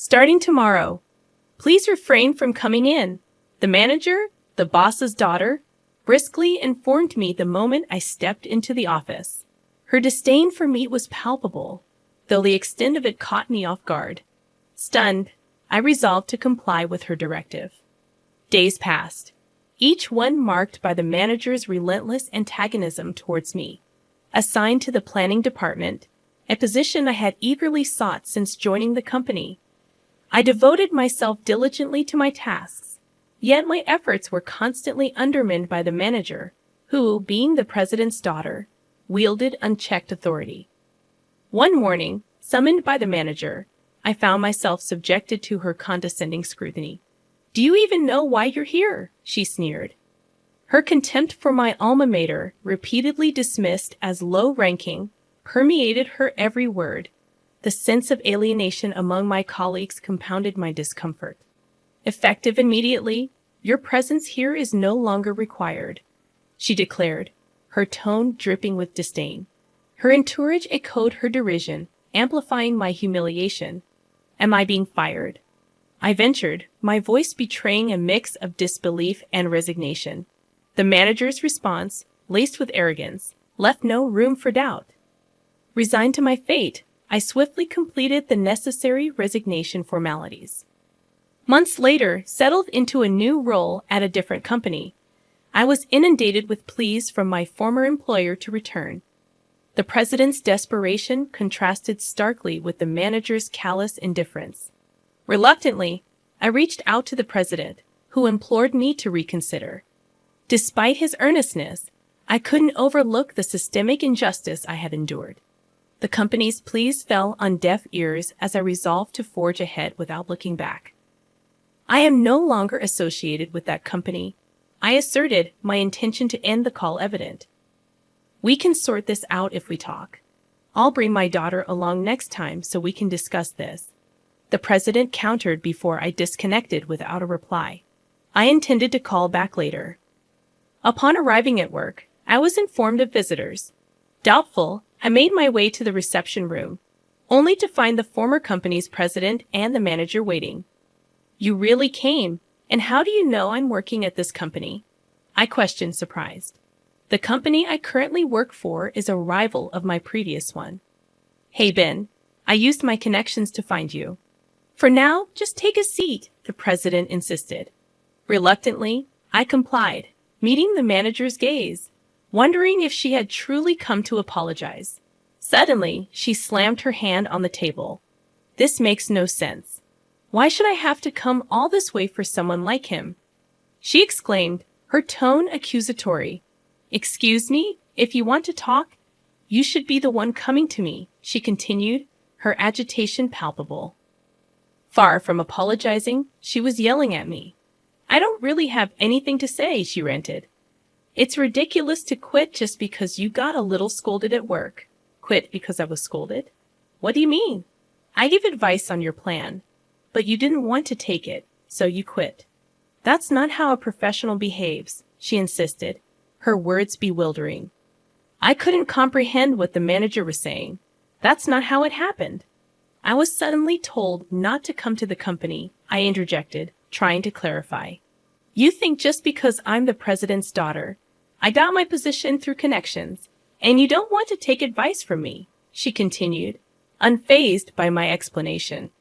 Starting tomorrow, please refrain from coming in. The manager, the boss's daughter, briskly informed me the moment I stepped into the office. Her disdain for me was palpable, though the extent of it caught me off guard. Stunned, I resolved to comply with her directive. Days passed, each one marked by the manager's relentless antagonism towards me. Assigned to the planning department, a position I had eagerly sought since joining the company, I devoted myself diligently to my tasks, yet my efforts were constantly undermined by the manager, who, being the president's daughter, wielded unchecked authority. One morning, summoned by the manager, I found myself subjected to her condescending scrutiny. "Do you even know why you're here?" she sneered. Her contempt for my alma mater, repeatedly dismissed as low-ranking, permeated her every word. The sense of alienation among my colleagues compounded my discomfort. "Effective immediately, your presence here is no longer required," she declared, her tone dripping with disdain. Her entourage echoed her derision, amplifying my humiliation. "Am I being fired?" I ventured, my voice betraying a mix of disbelief and resignation. The manager's response, laced with arrogance, left no room for doubt. Resigned to my fate, I swiftly completed the necessary resignation formalities. Months later, settled into a new role at a different company, I was inundated with pleas from my former employer to return. The president's desperation contrasted starkly with the manager's callous indifference. Reluctantly, I reached out to the president, who implored me to reconsider. Despite his earnestness, I couldn't overlook the systemic injustice I had endured. The company's pleas fell on deaf ears as I resolved to forge ahead without looking back. "I am no longer associated with that company," I asserted, my intention to end the call evident. "We can sort this out if we talk. I'll bring my daughter along next time so we can discuss this," the president countered before I disconnected without a reply. I intended to call back later. Upon arriving at work, I was informed of visitors. Doubtful, I made my way to the reception room, only to find the former company's president and the manager waiting. "You really came, and how do you know I'm working at this company?" I questioned, surprised. "The company I currently work for is a rival of my previous one." "Hey, Ben, I used my connections to find you." "For now, just take a seat," the president insisted. Reluctantly, I complied, meeting the manager's gaze, wondering if she had truly come to apologize. Suddenly, she slammed her hand on the table. "This makes no sense. Why should I have to come all this way for someone like him?" she exclaimed, her tone accusatory. "Excuse me, if you want to talk, you should be the one coming to me," she continued, her agitation palpable. Far from apologizing, she was yelling at me. "I don't really have anything to say," she ranted. "It's ridiculous to quit just because you got a little scolded at work." "Quit because I was scolded? What do you mean?" "I gave advice on your plan, but you didn't want to take it, so you quit." "That's not how a professional behaves," she insisted, her words bewildering. I couldn't comprehend what the manager was saying. "That's not how it happened." "I was suddenly told not to come to the company," I interjected, trying to clarify. "You think just because I'm the president's daughter, I got my position through connections, and you don't want to take advice from me," she continued, unfazed by my explanation.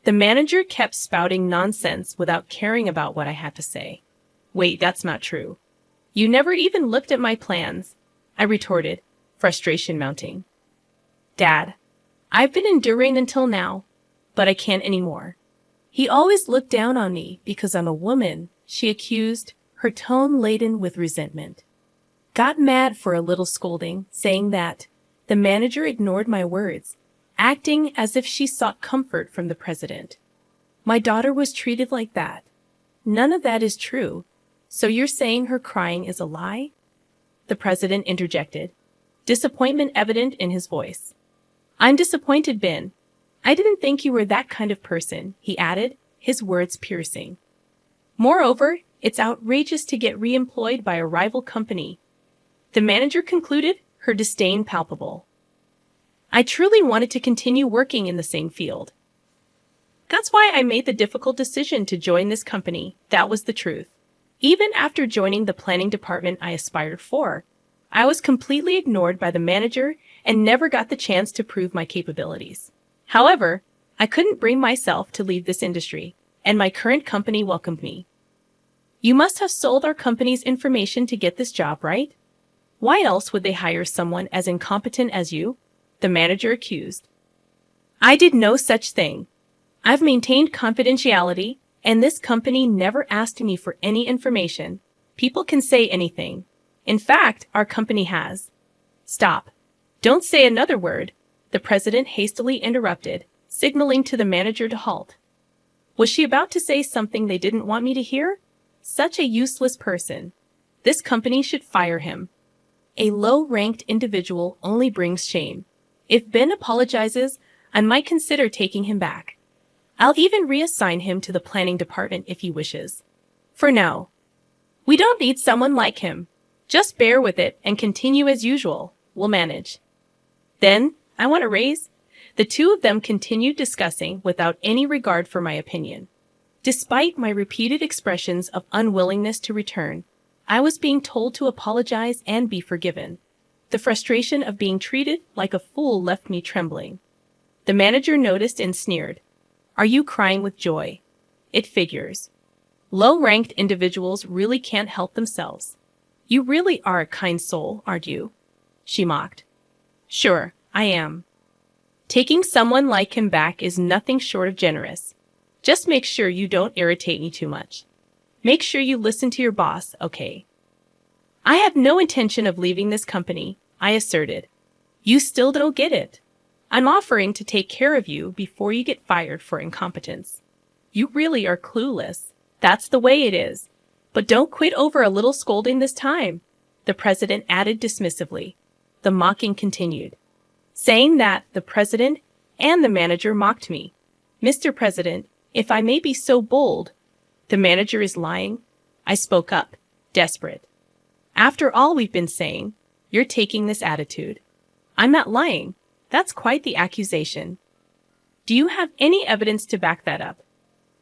The manager kept spouting nonsense without caring about what I had to say. "Wait, that's not true. You never even looked at my plans," I retorted, frustration mounting. "Dad, I've been enduring until now, but I can't anymore. He always looked down on me because I'm a woman," she accused, her tone laden with resentment. Got mad for a little scolding, saying that. The manager ignored my words, acting as if she sought comfort from the president. "My daughter was treated like that." "None of that is true. So you're saying her crying is a lie?" the president interjected, disappointment evident in his voice. "I'm disappointed, Ben. I didn't think you were that kind of person," he added, his words piercing. "Moreover, it's outrageous to get re-employed by a rival company," the manager concluded, her disdain palpable. "I truly wanted to continue working in the same field." Got That's why I made the difficult decision to join this company. That was the truth. Even after joining the planning department I aspired for, I was completely ignored by the manager and never got the chance to prove my capabilities. However, I couldn't bring myself to leave this industry, and my current company welcomed me. You must have sold our company's information to get this job, right? Why else would they hire someone as incompetent as you? The manager accused. I did no such thing. I've maintained confidentiality, and this company never asked me for any information. People can say anything. In fact, our company has. Stop. Don't say another word, the president hastily interrupted, signaling to the manager to halt. Was she about to say something they didn't want me to hear? Such a useless person. This company should fire him. A low-ranked individual only brings shame. If Ben apologizes, I might consider taking him back. I'll even reassign him to the planning department if he wishes. For now, we don't need someone like him. Just bear with it and continue as usual. We'll manage. Then, I want a raise. The two of them continued discussing without any regard for my opinion. Despite my repeated expressions of unwillingness to return, I was being told to apologize and be forgiven. The frustration of being treated like a fool left me trembling. The manager noticed and sneered. Are you crying with joy? It figures. Low-ranked individuals really can't help themselves. You really are a kind soul, aren't you? She mocked. Sure, I am. Taking someone like him back is nothing short of generous. Just make sure you don't irritate me too much. Make sure you listen to your boss, okay? I have no intention of leaving this company, I asserted. You still don't get it. I'm offering to take care of you before you get fired for incompetence. You really are clueless. That's the way it is. But don't quit over a little scolding this time, the president added dismissively. The mocking continued. Saying that, the president and the manager mocked me. Mr. President, if I may be so bold, the manager is lying. I spoke up, desperate. After all we've been saying, you're taking this attitude. I'm not lying. That's quite the accusation. Do you have any evidence to back that up?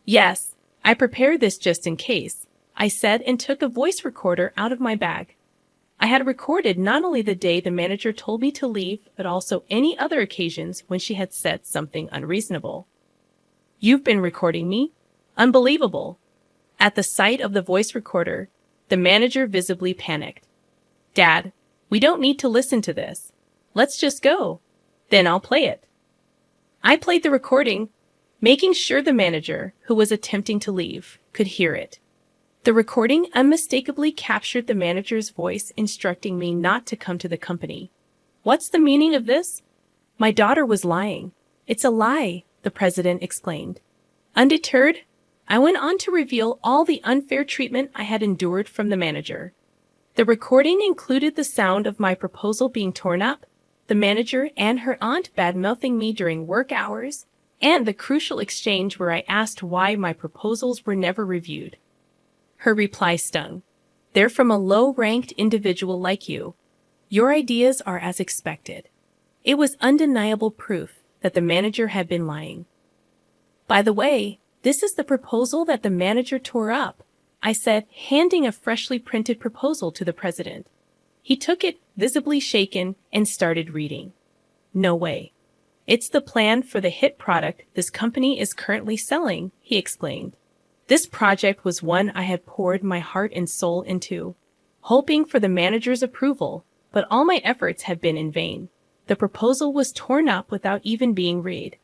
Yes, I prepared this just in case, I said and took a voice recorder out of my bag. I had recorded not only the day the manager told me to leave, but also any other occasions when she had said something unreasonable. You've been recording me? Unbelievable. At the sight of the voice recorder, the manager visibly panicked. Dad, we don't need to listen to this. Let's just go. Then I'll play it. I played the recording, making sure the manager, who was attempting to leave, could hear it. The recording unmistakably captured the manager's voice instructing me not to come to the company. What's the meaning of this? My daughter was lying. It's a lie, the president explained. Undeterred, I went on to reveal all the unfair treatment I had endured from the manager. The recording included the sound of my proposal being torn up, the manager and her aunt bad-mouthing me during work hours, and the crucial exchange where I asked why my proposals were never reviewed. Her reply stung. They're from a low-ranked individual like you. Your ideas are as expected. It was undeniable proof that the manager had been lying. By the way, this is the proposal that the manager tore up, I said, handing a freshly printed proposal to the president. He took it, visibly shaken, and started reading. No way. It's the plan for the hit product this company is currently selling, he explained. This project was one I had poured my heart and soul into, hoping for the manager's approval, but all my efforts had been in vain. The proposal was torn up without even being read.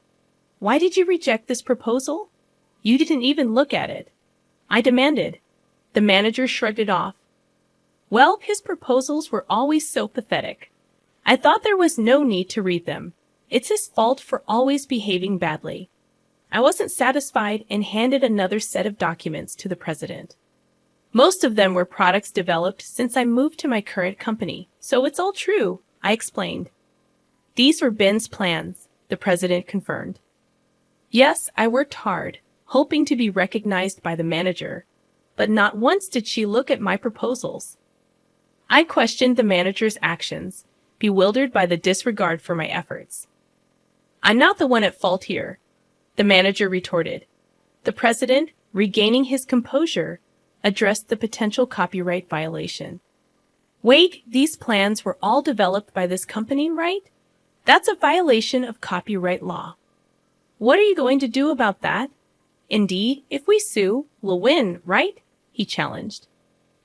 Why did you reject this proposal? You didn't even look at it. I demanded. The manager shrugged it off. Well, his proposals were always so pathetic. I thought there was no need to read them. It's his fault for always behaving badly. I wasn't satisfied and handed another set of documents to the president. Most of them were products developed since I moved to my current company, so it's all true, I explained. These were Ben's plans, the president confirmed. Yes, I worked hard, hoping to be recognized by the manager, but not once did she look at my proposals. I questioned the manager's actions, bewildered by the disregard for my efforts. I'm not the one at fault here. the manager retorted. The president, regaining his composure, addressed the potential copyright violation. Wait, these plans were all developed by this company, right? That's a violation of copyright law. What are you going to do about that? Indeed, if we sue, we'll win, right? He challenged.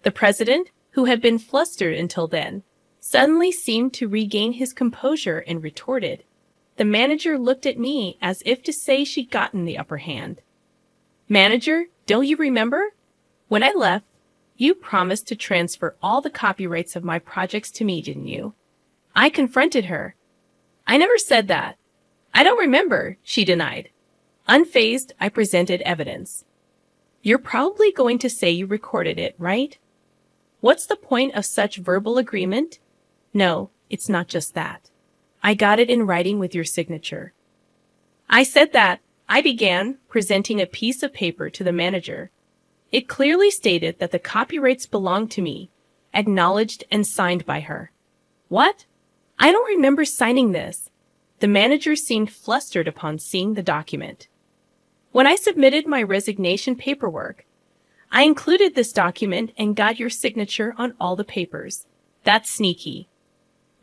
The president, who had been flustered until then, suddenly seemed to regain his composure and retorted. The manager looked at me as if to say she'd gotten the upper hand. Manager, don't you remember? When I left, you promised to transfer all the copyrights of my projects to me, didn't you? I confronted her. I never said that. I don't remember, she denied. Unfazed, I presented evidence. You're probably going to say you recorded it, right? What's the point of such verbal agreement? No, it's not just that. I got it in writing with your signature. I said that. I began, presenting a piece of paper to the manager. It clearly stated that the copyrights belonged to me, acknowledged and signed by her. What? I don't remember signing this. The manager seemed flustered upon seeing the document. When I submitted my resignation paperwork, I included this document and got your signature on all the papers. That's sneaky.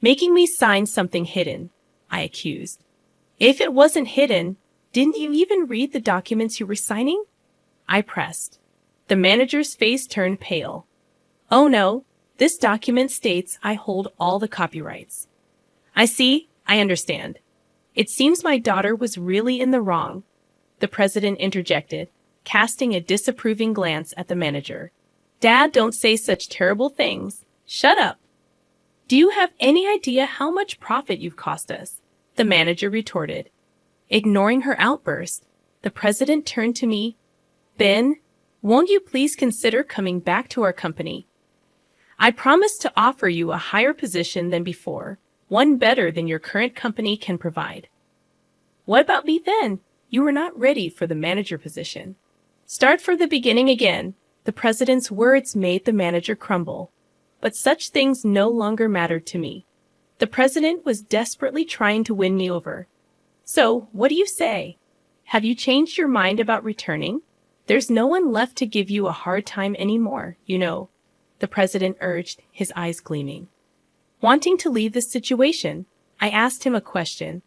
Making me sign something hidden, I accused. If it wasn't hidden, didn't you even read the documents you were signing? I pressed. The manager's face turned pale. Oh no, this document states I hold all the copyrights. I see, I understand. It seems my daughter was really in the wrong, the president interjected, casting a disapproving glance at the manager. Dad, don't say such terrible things. Shut up. Do you have any idea how much profit you've cost us? The manager retorted. Ignoring her outburst, the president turned to me. Ben, won't you please consider coming back to our company? I promise to offer you a higher position than before, one better than your current company can provide. What about me then? You were not ready for the manager position. Start from the beginning again. The president's words made the manager crumble. But such things no longer mattered to me. The president was desperately trying to win me over. So, what do you say? Have you changed your mind about returning? There's no one left to give you a hard time anymore, you know, the president urged, his eyes gleaming. Wanting to leave this situation, I asked him a question.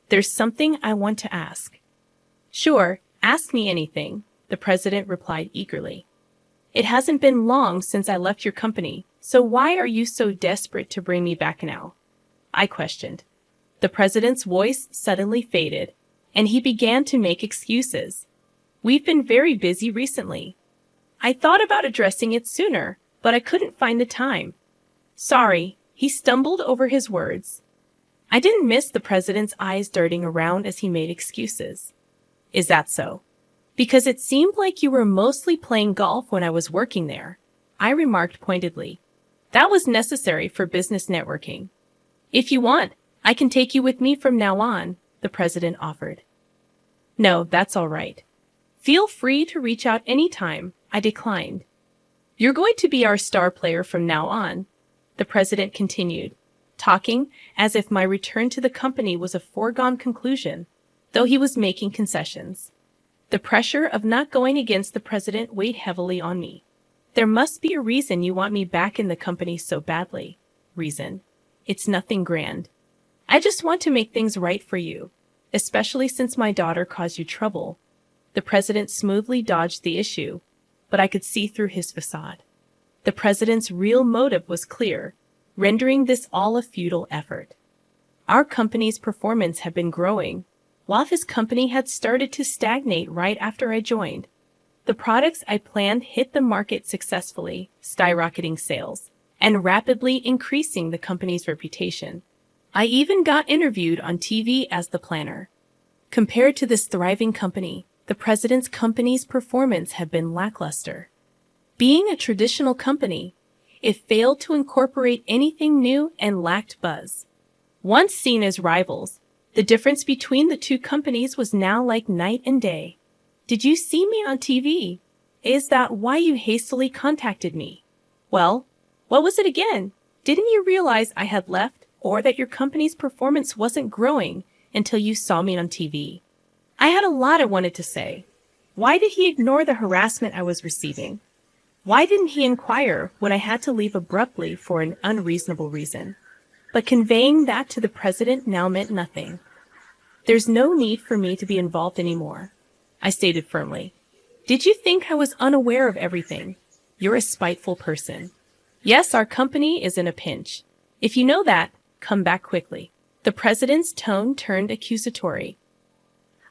There's something I want to ask. Sure, ask me anything, the president replied eagerly. It hasn't been long since I left your company, so why are you so desperate to bring me back now? I questioned. The president's voice suddenly faded, and he began to make excuses. We've been very busy recently. I thought about addressing it sooner, but I couldn't find the time. Sorry, he stumbled over his words. I didn't miss the president's eyes darting around as he made excuses. Is that so? Because it seemed like you were mostly playing golf when I was working there, I remarked pointedly. That was necessary for business networking. If you want, I can take you with me from now on, the president offered. No, that's all right. Feel free to reach out anytime, I declined. You're going to be our star player from now on, the president continued, talking as if my return to the company was a foregone conclusion, though he was making concessions. The pressure of not going against the president weighed heavily on me. There must be a reason you want me back in the company so badly. Reason? It's nothing grand. I just want to make things right for you, especially since my daughter caused you trouble. The president smoothly dodged the issue, but I could see through his facade. The president's real motive was clear, rendering this all a futile effort. Our company's performance had been growing, while his company had started to stagnate right after I joined. The products I planned hit the market successfully, skyrocketing sales, and rapidly increasing the company's reputation. I even got interviewed on TV as the planner. Compared to this thriving company, the president's company's performance had been lackluster. Being a traditional company, it failed to incorporate anything new and lacked buzz. Once seen as rivals, the difference between the two companies was now like night and day. Did you see me on TV? Is that why you hastily contacted me? Well, what was it again? Didn't you realize I had left or that your company's performance wasn't growing until you saw me on TV? I had a lot I wanted to say. Why did he ignore the harassment I was receiving? Why didn't he inquire when I had to leave abruptly for an unreasonable reason? But conveying that to the president now meant nothing. There's no need for me to be involved anymore, I stated firmly. Did you think I was unaware of everything? You're a spiteful person. Yes, our company is in a pinch. If you know that, come back quickly. The president's tone turned accusatory.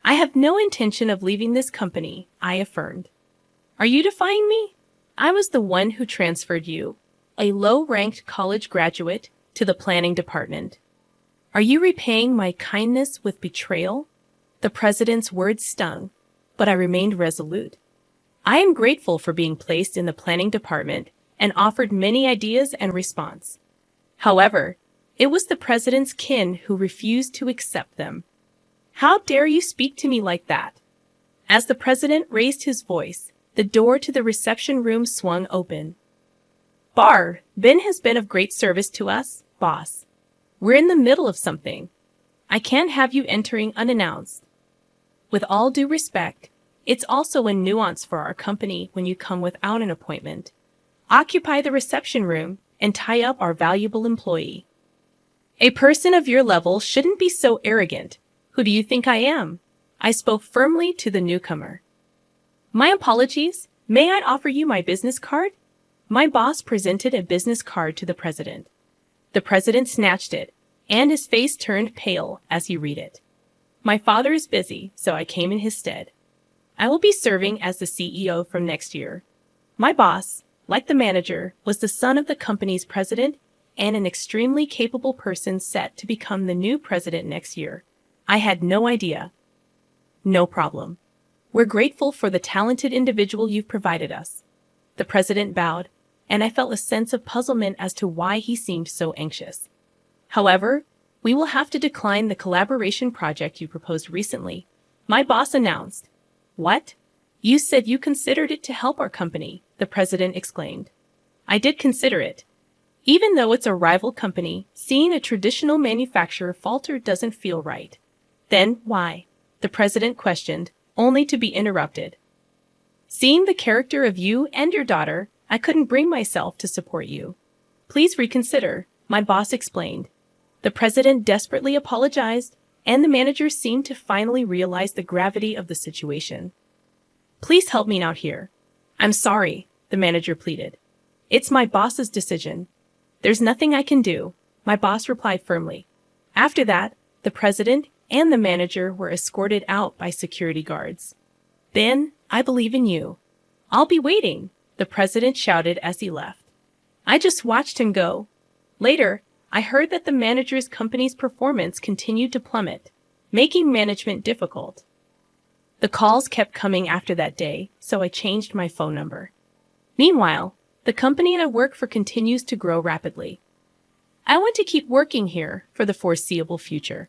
I have no intention of leaving this company, I affirmed. Are you defying me? I was the one who transferred you, a low-ranked college graduate, to the planning department. Are you repaying my kindness with betrayal? The president's words stung, but I remained resolute. I am grateful for being placed in the planning department and offered many ideas and response. However, it was the president's kin who refused to accept them. How dare you speak to me like that? As the president raised his voice, the door to the reception room swung open. Ben has been of great service to us, boss. We're in the middle of something. I can't have you entering unannounced. With all due respect, it's also a nuance for our company when you come without an appointment. Occupy the reception room and tie up our valuable employee. A person of your level shouldn't be so arrogant. Who do you think I am? I spoke firmly to the newcomer. My apologies. May I offer you my business card? My boss presented a business card to the president. The president snatched it, and his face turned pale as he read it. My father is busy, so I came in his stead. I will be serving as the CEO from next year. My boss, like the manager, was the son of the company's president and an extremely capable person set to become the new president next year. I had no idea. No problem. We're grateful for the talented individual you've provided us. The president bowed, and I felt a sense of puzzlement as to why he seemed so anxious. However, we will have to decline the collaboration project you proposed recently, my boss announced. What? You said you considered it to help our company, the president exclaimed. I did consider it. Even though it's a rival company, seeing a traditional manufacturer falter doesn't feel right. Then why? The president questioned, only to be interrupted. Seeing the character of you and your daughter, I couldn't bring myself to support you. Please reconsider, my boss explained. The president desperately apologized, and the manager seemed to finally realize the gravity of the situation. Please help me out here. I'm sorry, the manager pleaded. It's my boss's decision. There's nothing I can do, my boss replied firmly. After that, the president and the manager were escorted out by security guards. Ben, I believe in you. I'll be waiting, the president shouted as he left. I just watched him go. Later, I heard that the manager's company's performance continued to plummet, making management difficult. The calls kept coming after that day, so I changed my phone number. Meanwhile, the company I work for continues to grow rapidly. I want to keep working here for the foreseeable future.